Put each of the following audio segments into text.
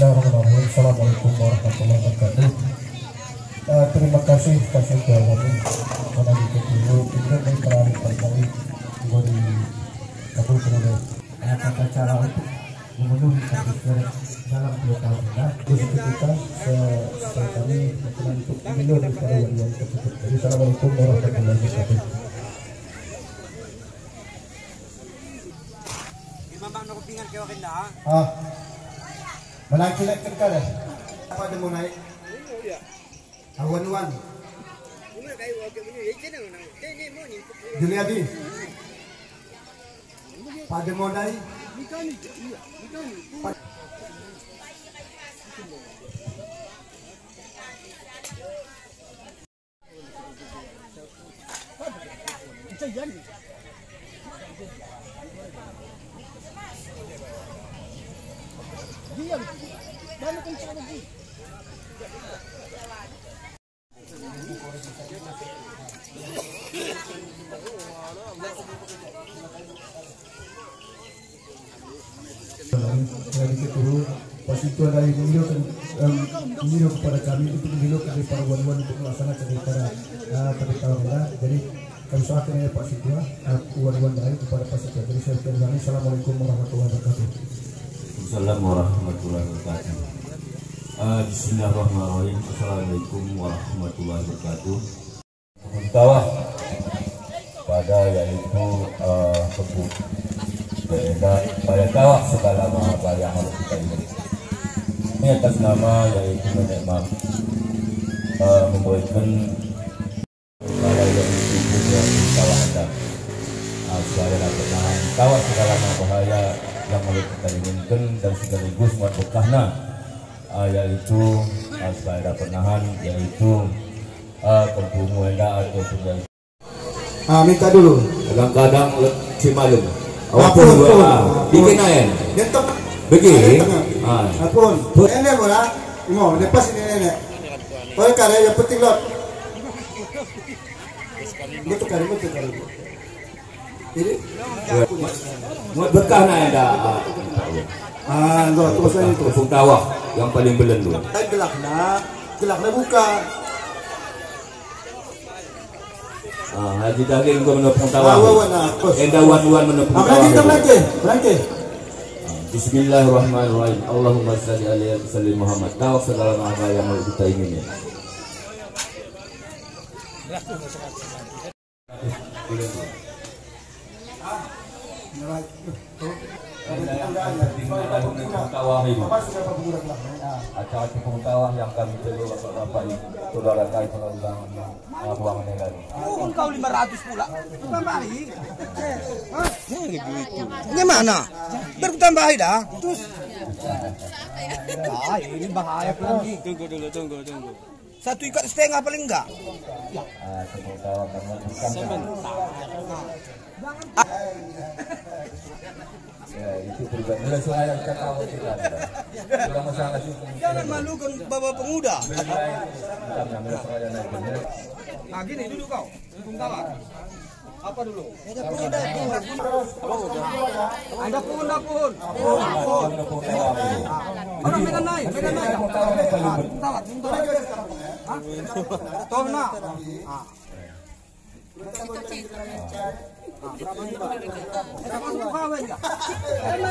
Bismillahirrahmanirrahim. Assalamualaikum warahmatullahi wabarakatuh. Terima kasih kasih kami karena kita dulu kita berperan berkali di kabul kemudian tata cara untuk memenuhi target dalam 2 tahun ini. Jadi kita sekali untuk pemilu daripada yang tertutup. Jadi assalamualaikum warahmatullahi wabarakatuh. Menangkilat ka dah. Apa ada mau naik? Awan-wan. Juliadi. Pada mau naik? Pas itu ada pemilu kepada kami itu pemilu dari para wan-wan untuk melaksanakan daripada tahun ini. Jadi kami saatnya ya Pak Situa, wan-wan baik kepada Pak Situa. Jadi saya ucapkan assalamualaikum warahmatullahi wabarakatuh. Assalamualaikum warahmatullahi wabarakatuh. Bismillahirrahmanirrahim. Assalamualaikum warahmatullahi wabarakatuh. Tawah pada yaitu kebun beredar pada tawah segala macam yang harus kita ini. Ini atas nama yaitu memang memberikan pada yang itu yang tawah ada. Supaya dapat nahan tawah segala macam bahaya yang harus kita inginkan dan sekaligus buat bekahna yaitu supaya dapat nahan yaitu pembunuh enda atau penjajah. Minta dulu. Kadang-kadang si malam. Apapun bikin air. Begini. Apapun. Ini mula. Mau lepas ini. Kau kali yang penting lot. Betul kali. Ini. Buat bekah na enda. Terus ini tu. Tepung tawah yang paling belen dulu. Gelaknya buka. Haji daging gua menepung tawah. Enda wan-wan menepung tawah. Berangke. Bismillahirrahmanirrahim. Allahumma shalli alaihi wa sallim Muhammad. Tawah segala macam yang kita ingini. Acara tepung tawah yang kami perlu bapak-bapak saudara kami pengulangan ruangan yang lalu. Kau 500 pula, tambahi. Gimana? Biar ku tambahi dah. Terus. Ini bahaya lagi. Tunggu. 1 ikat setengah paling enggak. Tepung tawah karena bukan. Ya, itu pribadi. Saya kita tahu kita. Jangan malukan bapak pemuda. Gini dulu kau. Tepung tawar. Apa dulu? Ada pun. Orang medan naik. Tawar. Tahu nak?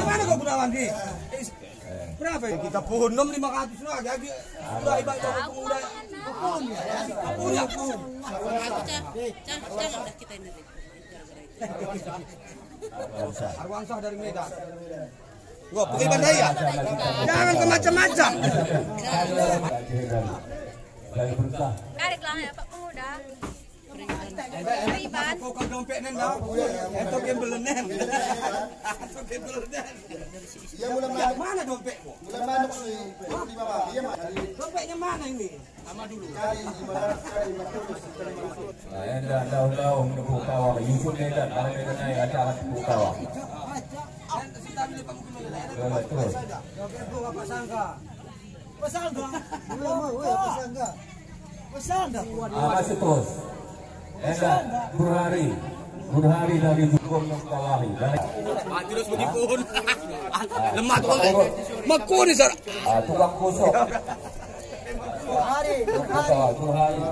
Mana kau gunawan di? Berapa? Kita pun 500 lagi. Sudah ibarat pemuda. Punya. Jangan dah kita ini. Arwansah dari Medan. Gua pergi Bandaya. Jangan ke macam-macam. Kariklah ya Pak Pemuda. Ribet. Kau kan dompet nenda. Itu gembel nen. Ya mana dompetmu? Dompetnya mana ini? Sama dulu. Enda daun menepuk tawah. Yusuf Medan, kalau Medan naik acara tepuk tawah. Pesangga. Masih terus. Enda berlari Kun hari dari hukum yang kawahi. Terus begipun. Lemah tu oleh. Maku ni sar. Tukang kusuk. Kun hari.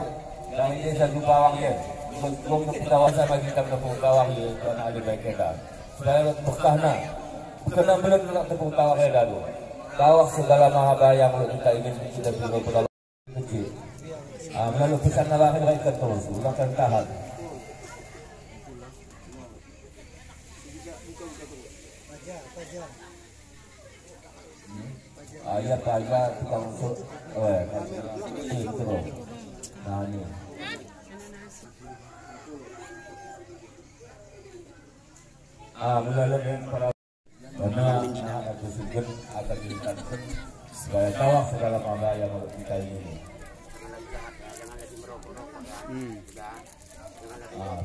Dan ini satu bawang dia. Hukum untuk kawasan bagi kita tepung bawang dia. Kerana ada baik kita. Supaya bekah nak. Kena belum nak tepung tawak dia dulu. Tawak segala mahabaya yang kita ingin kita beri pada kecil. Melalui pesan Nabi mereka terus. Ulang tahan. Ayat pajak tukang usut. Terus. Nah ini. Melalui para karena anak tersebut akan diingatkan supaya tawaf segala mahabaya yang kita ingin.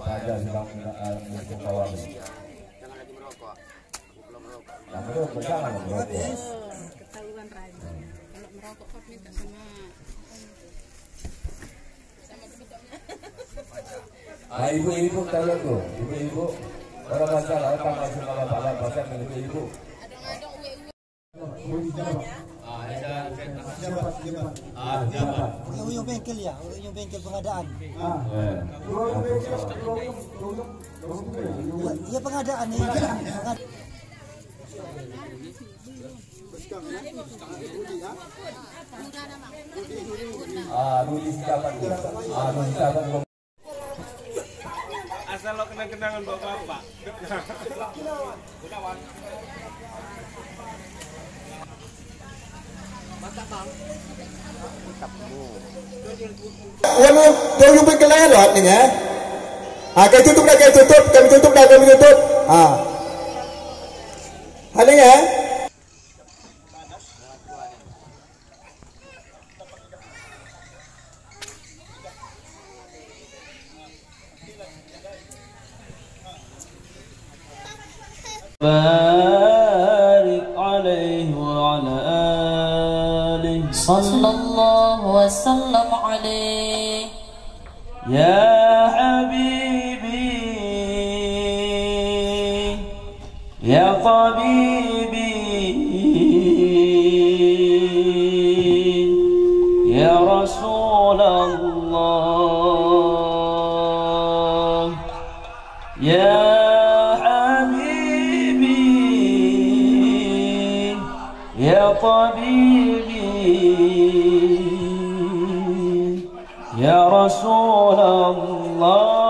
Saja sedang menggunakan kawan. Jangan lagi merokok. Aku belum merokok. Yang merokok jangan merokok. Ketahuan Raja. Kalau merokok kau minta sama Ibu-ibu tahu tu, ibu-ibu orang masalah orang masih malah pasal ibu-ibu. Yung bengkel ya, yung bengkel pengadaan. Ya pengadaan ni. Rudi siapa? Rudi siapa? Asal lo kenang-kenangan bapak-bapak. Tahu yung bengkel lain lot ni ya. Kami tutup dah, kami tutup. Hal ni ya. بارك عليه وعلى آله صلى الله وسلم عليه يا حبيبي يا طبيبي يا رسول الله يا يا طبيبي يا رسول الله